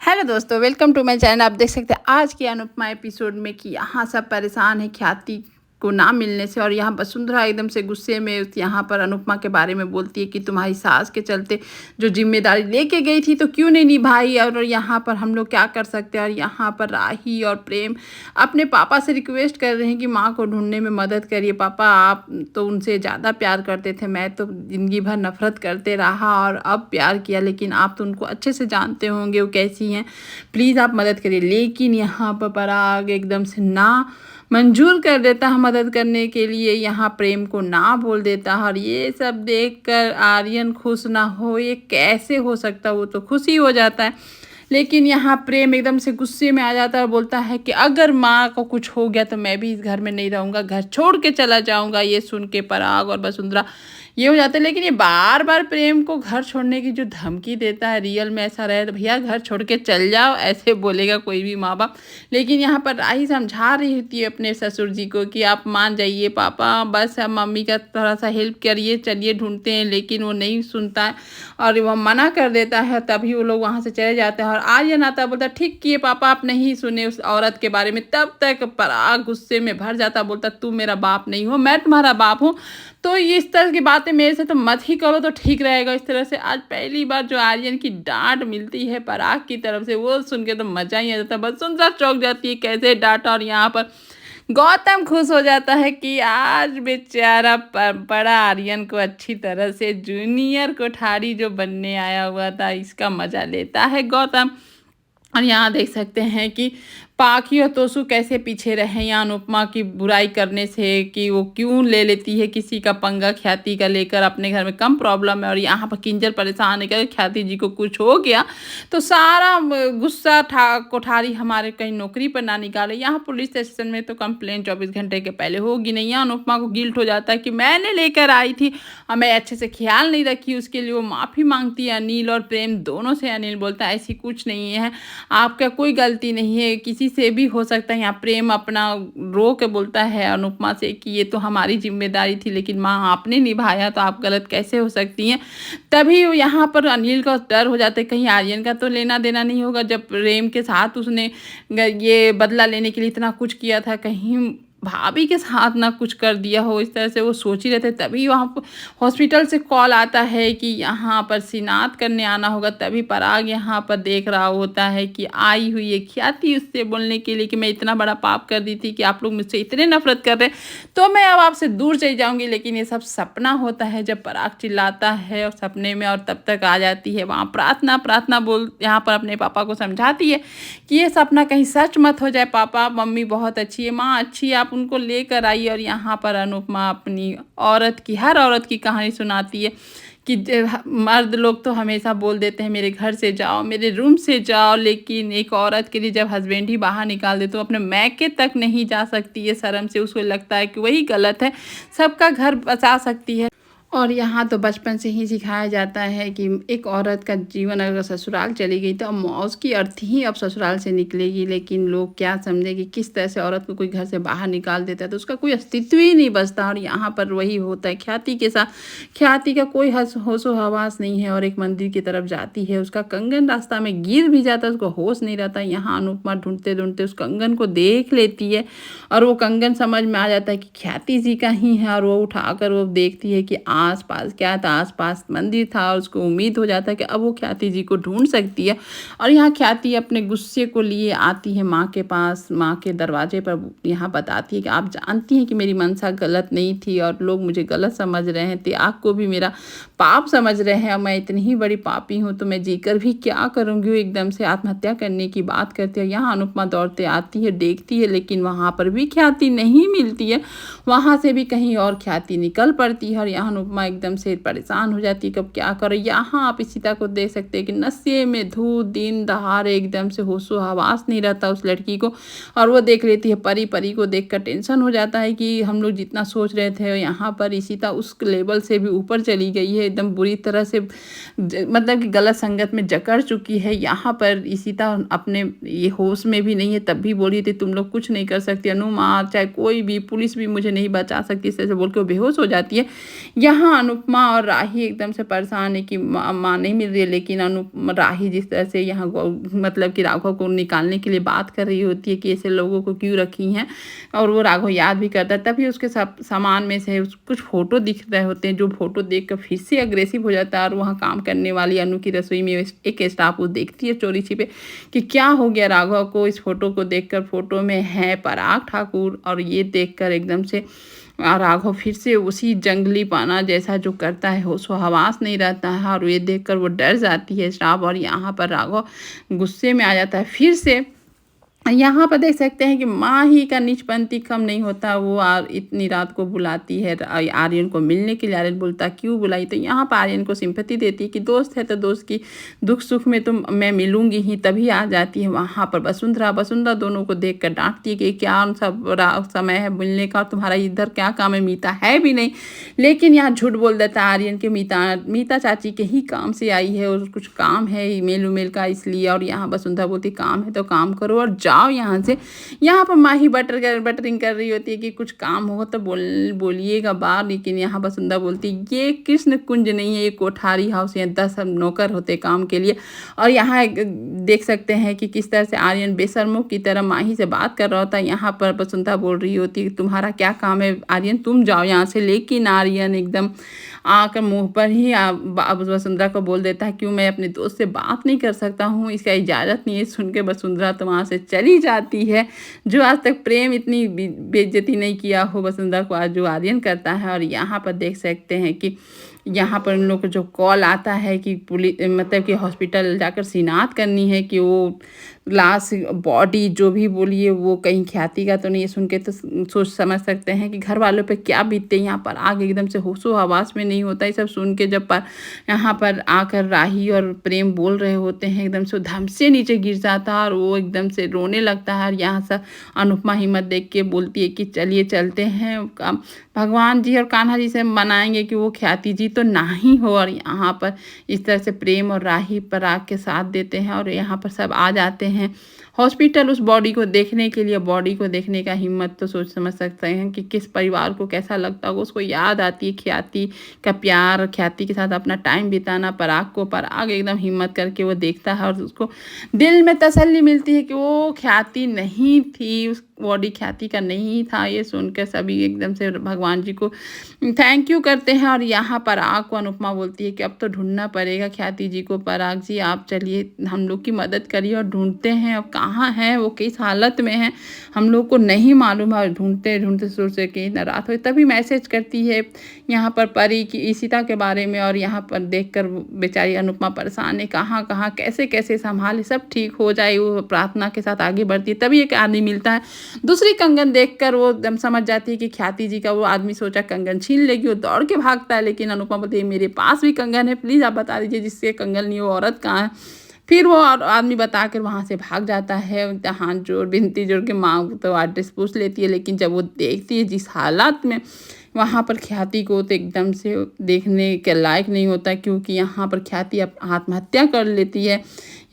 Hello दोस्तों, welcome to my channel. आप देख सकते हैं आज के अनुपमा एपिसोड में कि यहाँ सब परेशान है ख्याति को ना मिलने से। और यहाँ वसुंधरा एकदम से गुस्से में यहाँ पर अनुपमा के बारे में बोलती है कि तुम्हारी सास के चलते जो जिम्मेदारी लेके गई थी तो क्यों नहीं निभाई, और यहाँ पर हम लोग क्या कर सकते हैं। और यहाँ पर राही और प्रेम अपने पापा से रिक्वेस्ट कर रहे हैं कि माँ को ढूंढने में मदद करिए। पापा आप तो उनसे ज़्यादा प्यार करते थे, मैं तो ज़िंदगी भर नफरत करते रहा और अब प्यार किया, लेकिन आप तो उनको अच्छे से जानते होंगे वो कैसी हैं, प्लीज़ आप मदद करिए। लेकिन यहाँ पर पराग एकदम से ना मंजूर कर देता है मदद करने के लिए, यहाँ प्रेम को ना बोल देता है। और ये सब देखकर आर्यन खुश ना हो, ये कैसे हो सकता, वो तो खुशी हो जाता है। लेकिन यहाँ प्रेम एकदम से गुस्से में आ जाता है और बोलता है कि अगर माँ को कुछ हो गया तो मैं भी इस घर में नहीं रहूँगा, घर छोड़ के चला जाऊँगा। ये सुन के पराग और वसुंधरा ये हो जाता है। लेकिन ये बार बार प्रेम को घर छोड़ने की जो धमकी देता है, रियल में ऐसा रहे तो भैया घर छोड़ के चल जाओ, ऐसे बोलेगा कोई भी माँ बाप। लेकिन यहाँ पर राही समझा रही होती है अपने ससुर जी को कि आप मान जाइए पापा, बस अब मम्मी का थोड़ा सा हेल्प करिए, चलिए ढूंढते हैं। लेकिन वो नहीं सुनता है और वो मना कर देता है, तभी वो लोग वहाँ से चले जाते हैं। और आर्यन आता है, बोलता ठीक किए पापा, आप नहीं सुने उस औरत के बारे में। तब तक पराग गुस्से में भर जाता, बोलता तू मेरा बाप नहीं हो, मैं तुम्हारा बाप हूँ, तो ये इस तरह की बातें मेरे से तो मत ही करो तो ठीक रहेगा। इस तरह से आज पहली बार जो आर्यन की डांट मिलती है पराग की तरफ से, वो सुन के तो मज़ा ही आ जाता है। वसुंधरा चौंक जाती है कैसे डांटा। और यहाँ पर गौतम खुश हो जाता है कि आज बेचारा बड़ा आर्यन को अच्छी तरह से जूनियर कोठारी जो बनने आया हुआ था इसका मज़ा लेता है गौतम। और यहाँ देख सकते हैं कि पाखी और तोसू कैसे पीछे रहे यहाँ अनुपमा की बुराई करने से, कि वो क्यों ले लेती है किसी का पंगा ख्याति का लेकर, अपने घर में कम प्रॉब्लम है। और यहाँ पर किंजल परेशान है कि ख्याति जी को कुछ हो गया तो सारा गुस्सा कोठारी हमारे कहीं नौकरी पर ना निकाले। यहाँ पुलिस स्टेशन में तो कंप्लेंट 24 घंटे के पहले होगी नहीं। यहाँ अनुपमा को गिल्ट हो जाता है कि मैंने लेकर आई थी और मैं अच्छे से ख्याल नहीं रखी, उसके लिए वो माफ़ी मांगती है अनिल और प्रेम दोनों से। अनिल बोलता है ऐसी कुछ नहीं है, आपका कोई गलती नहीं है, किसी से भी हो सकता है। यहाँ प्रेम अपना रो के बोलता है अनुपमा से कि ये तो हमारी जिम्मेदारी थी, लेकिन माँ आपने निभाया तो आप गलत कैसे हो सकती हैं। तभी यहाँ पर अनिल का डर हो जाता है कहीं आर्यन का तो लेना देना नहीं होगा, जब प्रेम के साथ उसने ये बदला लेने के लिए इतना कुछ किया था, कहीं भाभी के साथ ना कुछ कर दिया हो। इस तरह से वो सोच ही रहते। तभी वहाँ पर हॉस्पिटल से कॉल आता है कि यहाँ पर सिनात करने आना होगा। तभी पराग यहाँ पर देख रहा होता है कि आई हुई है ख्याति उससे बोलने के लिए कि मैं इतना बड़ा पाप कर दी थी कि आप लोग मुझसे इतने नफरत कर रहे हैं तो मैं अब आपसे दूर चली जाऊँगी। लेकिन ये सब सपना होता है जब पराग चिल्लाता है और सपने में, और तब तक आ जाती है वहाँ प्रार्थना। प्रार्थना बोल यहाँ पर अपने पापा को समझाती है कि ये सपना कहीं सच मत हो जाए। पापा मम्मी बहुत अच्छी है, माँ अच्छी है, आप उनको लेकर आइए। और यहाँ पर अनुपमा अपनी हर औरत की कहानी सुनाती है कि मर्द लोग तो हमेशा बोल देते हैं मेरे घर से जाओ, मेरे रूम से जाओ, लेकिन एक औरत के लिए जब हस्बैंड ही बाहर निकाल दे तो अपने मैके तक नहीं जा सकती है शर्म से। उसको लगता है कि वही गलत है, सबका घर बचा सकती है। और यहाँ तो बचपन से ही सिखाया जाता है कि एक औरत का जीवन अगर ससुराल चली गई तो उसकी अर्थी ही अब ससुराल से निकलेगी। लेकिन लोग क्या समझे कि किस तरह से औरत को कोई घर से बाहर निकाल देता है तो उसका कोई अस्तित्व ही नहीं बचता। और यहाँ पर वही होता है ख्याति के साथ। ख्याति का कोई होशो हवास नहीं है और एक मंदिर की तरफ जाती है, उसका कंगन रास्ता में गिर भी जाता है, उसको होश नहीं रहता। यहाँ अनुपमा ढूंढते ढूंढते उस कंगन को देख लेती है और वो कंगन समझ में आ जाता है कि ख्याति जी का ही है। और वो उठाकर वो देखती है कि आसपास क्या था, आसपास मंदिर था और उसको उम्मीद हो जाता है कि अब वो ख्याति जी को ढूंढ सकती है। और यहाँ ख्याति अपने गुस्से को लिए आती है माँ के पास, माँ के दरवाजे पर यहाँ बताती है कि आप जानती हैं कि मेरी मनसा गलत नहीं थी और लोग मुझे गलत समझ रहे हैं, त्याग को भी मेरा पाप समझ रहे हैं और मैं इतनी ही बड़ी पापी हूँ तो मैं जीकर भी क्या करूँगी। वो एकदम से आत्महत्या करने की बात करते हैं। यहाँ अनुपमा दौड़ते आती है, देखती है, लेकिन वहाँ पर भी ख्याति नहीं मिलती है। वहाँ से भी कहीं और ख्याति निकल पड़ती है और यहाँ अनुपमा एकदम से परेशान हो जाती है कब क्या करे। यहाँ आप इशिता को देख सकते हैं कि नशे में धूत दिन दहाड़े एकदम से होशो हवास नहीं रहता उस लड़की को। और वो देख लेती है परी को देखकर टेंशन हो जाता है कि हम लोग जितना सोच रहे थे यहाँ पर इशिता उस लेवल से भी ऊपर चली गई है, एकदम बुरी तरह से मतलब कि गलत संगत में जकड़ चुकी है। यहाँ पर इशिता अपने ये होश में भी नहीं है, तब भी बोली थी तुम लोग कुछ नहीं कर सकती, अनुमा चाहे कोई भी पुलिस भी मुझे नहीं बचा सकती, इस तरह से बोल के वो बेहोश हो जाती है। यहाँ यहाँ अनुपमा और राही एकदम से परेशान है कि माँ नहीं मिल रही है, लेकिन राही जिस तरह से यहाँ मतलब कि राघव को निकालने के लिए बात कर रही होती है कि ऐसे लोगों को क्यों रखी हैं, और वो राघव याद भी करता है। तभी उसके सामान में से कुछ फ़ोटो दिख रहे होते हैं, जो फ़ोटो देख कर फिर से अग्रेसिव हो जाता है। और वहाँ काम करने वाली अनु की रसोई में एक स्टाफ वो देखती है चोरी छिपे कि क्या हो गया राघव को। इस फोटो को देखकर, फोटो में है पराग ठाकुर, और ये देखकर एकदम से राघव फिर से उसी जंगली पाना जैसा जो करता है, होशो हवास नहीं रहता है, और ये देखकर वो डर जाती है स्टाफ। और यहाँ पर राघव गुस्से में आ जाता है फिर से। यहाँ पर देख सकते हैं कि माँ ही का नीचपंथी कम नहीं होता, वो इतनी रात को बुलाती है आर्यन को मिलने के लिए। आर्यन बोलता क्यों बुलाई, तो यहाँ पर आर्यन को सिंपैथी देती है कि दोस्त है तो दोस्त की दुख सुख में तो मैं मिलूंगी ही, तभी आ जाती है। वहाँ पर वसुंधरा दोनों को देख कर डांटती है कि क्या सब समय है मिलने का, और तुम्हारा इधर क्या काम है, मीता है भी नहीं। लेकिन यहाँ झूठ बोल देता है आर्यन के मीता चाची के ही काम से आई है, और कुछ काम है ईमेल उमेल का इसलिए। और यहाँ वसुंधरा बोलती काम है तो काम करो और जाओ यहाँ से। यहाँ पर माही बटरिंग कर रही होती है कि कुछ काम हो तो बोलिएगा बाहर। लेकिन यहाँ वसुंधरा बोलती ये कृष्ण कुंज नहीं है, ये कोठारी हाउस है, 10 नौकर होते काम के लिए। और यहाँ देख सकते हैं कि किस तरह से आर्यन बेशर्मों की तरह माही से बात कर रहा होता है। यहाँ पर वसुंधरा बोल रही होती है तुम्हारा क्या काम है आर्यन, तुम जाओ यहाँ से। लेकिन आर्यन एकदम आकर मुंह पर ही वसुंधरा को बोल देता है क्यों मैं अपने दोस्त से बात नहीं कर सकता हूँ, इसका इजाज़त नहीं है। सुन के वसुंधरा तो वहाँ से चली जाती है। जो आज तक प्रेम इतनी बेइज्जती नहीं किया हो वसुंधरा को, आज जो आर्यन करता है। और यहाँ पर देख सकते हैं कि यहाँ पर उन लोग को जो कॉल आता है कि पुलिस मतलब कि हॉस्पिटल जाकर शिनाख्त करनी है कि वो लाश बॉडी जो भी बोलिए वो कहीं ख्याति का तो नहीं है। सुन के तो सोच समझ सकते हैं कि घर वालों पे क्या बीतते। यहाँ पर आग एकदम से होशो हवास में नहीं होता। ये सब सुन के जब यहाँ पर आकर राही और प्रेम बोल रहे होते हैं, एकदम से धम से नीचे गिर जाता है और वो एकदम से रोने लगता है। और यहाँ से अनुपमा हिम्मत देख के बोलती है कि चलिए चलते हैं, भगवान जी और कान्हा जी से मनाएंगे कि वो ख्याति जी तो ना ही हो। और यहाँ पर इस तरह से प्रेम और राही पराग के साथ देते हैं और यहाँ पर सब आ जाते हैं हॉस्पिटल उस बॉडी को देखने के लिए। बॉडी को देखने का हिम्मत तो सोच समझ सकते हैं कि किस परिवार को कैसा लगता होगा। उसको याद आती है ख्याति का प्यार, ख्याति के साथ अपना टाइम बिताना पराग को। पराग एकदम हिम्मत करके वो देखता है और उसको दिल में तसल्ली मिलती है कि वो ख्याति नहीं थी, उस बॉडी ख्याति का नहीं था। ये सुनकर सभी एकदम से भगवान जी को थैंक यू करते हैं। और यहाँ पराग को अनुपमा बोलती है कि अब तो ढूंढना पड़ेगा ख्याति जी को। पराग जी आप चलिए हम लोग की मदद करिए और ढूंढते हैं अब कहाँ है वो, किस हालत में है हम लोग को नहीं मालूम है। ढूंढते ढूंढते सोचते कि रात हो तभी मैसेज करती है यहाँ पर परी की ईशिता के बारे में। और यहाँ पर देखकर बेचारी अनुपमा परेशान है, कहाँ कहाँ कैसे कैसे संभाले सब ठीक हो जाए। वो प्रार्थना के साथ आगे बढ़ती है। तभी एक आदमी मिलता है, दूसरी कंगन देखकर वो एकदम समझ जाती है कि ख्याति जी का। वो आदमी सोचा कंगन छीन लेगी, वो दौड़ के भागता है। लेकिन अनुपमा बोलती है मेरे पास भी कंगन है, प्लीज़ आप बता दीजिए जिससे कंगन नहीं, वो औरत कहाँ है। फिर वो आदमी बता कर वहाँ से भाग जाता है। हाथ जोड़ विनती जोड़ के माँ तो एड्रेस पूछ लेती है। लेकिन जब वो देखती है जिस हालात में वहाँ पर ख्याति को, तो एकदम से देखने के लायक नहीं होता। क्योंकि यहाँ पर ख्याति आत्महत्या कर लेती है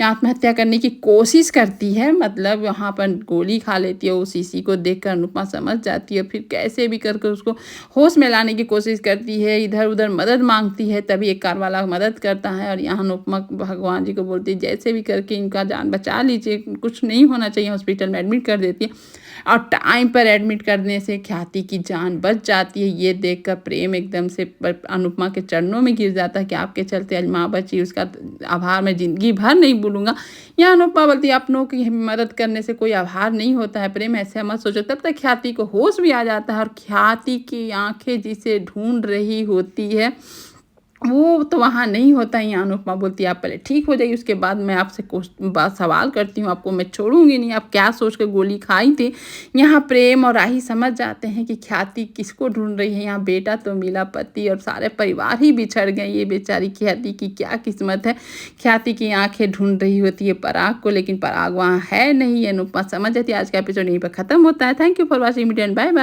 या आत्महत्या करने की कोशिश करती है, मतलब वहाँ पर गोली खा लेती है। उस शीशी को देखकर अनुपमा समझ जाती है। फिर कैसे भी करके उसको होश में लाने की कोशिश करती है, इधर उधर मदद मांगती है। तभी एक कार वाला मदद करता है। और यहाँ अनुपमा भगवान जी को बोलती है जैसे भी करके इनका जान बचा लीजिए, कुछ नहीं होना चाहिए। हॉस्पिटल में एडमिट कर देती है और टाइम पर एडमिट करने से ख्याति की जान बच जाती है। ये देखकर प्रेम एकदम से अनुपमा के चरणों में गिर जाता है कि आपके चलते आज माँ बची, उसका आभार मैं ज़िंदगी भर नहीं भूलूंगा। यहाँ अनुपमा बोलती है अपनों की मदद करने से कोई आभार नहीं होता है प्रेम, ऐसे मत सोचो। तब तक ख्याति को होश भी आ जाता है और ख्याति की आंखें जिसे ढूंढ रही होती है वो तो वहाँ नहीं होता। यहाँ अनुपमा बोलती है आप पहले ठीक हो जाइए, उसके बाद मैं आपसे सवाल करती हूँ, आपको मैं छोड़ूंगी नहीं। आप क्या सोच कर गोली खाई थी। यहाँ प्रेम और राही समझ जाते हैं कि ख्याति किसको ढूंढ रही है। यहाँ बेटा तो मिला, पति और सारे परिवार ही बिछड़ गए। ये बेचारी ख्याति की क्या किस्मत है। ख्याति की आंखें ढूंढ रही होती है पराग को, लेकिन पराग वहाँ है नहीं। अनुपमा समझ जाती है। आज का एपिसोड यहीं पर खत्म होता है। Thank you for watching video and bye bye.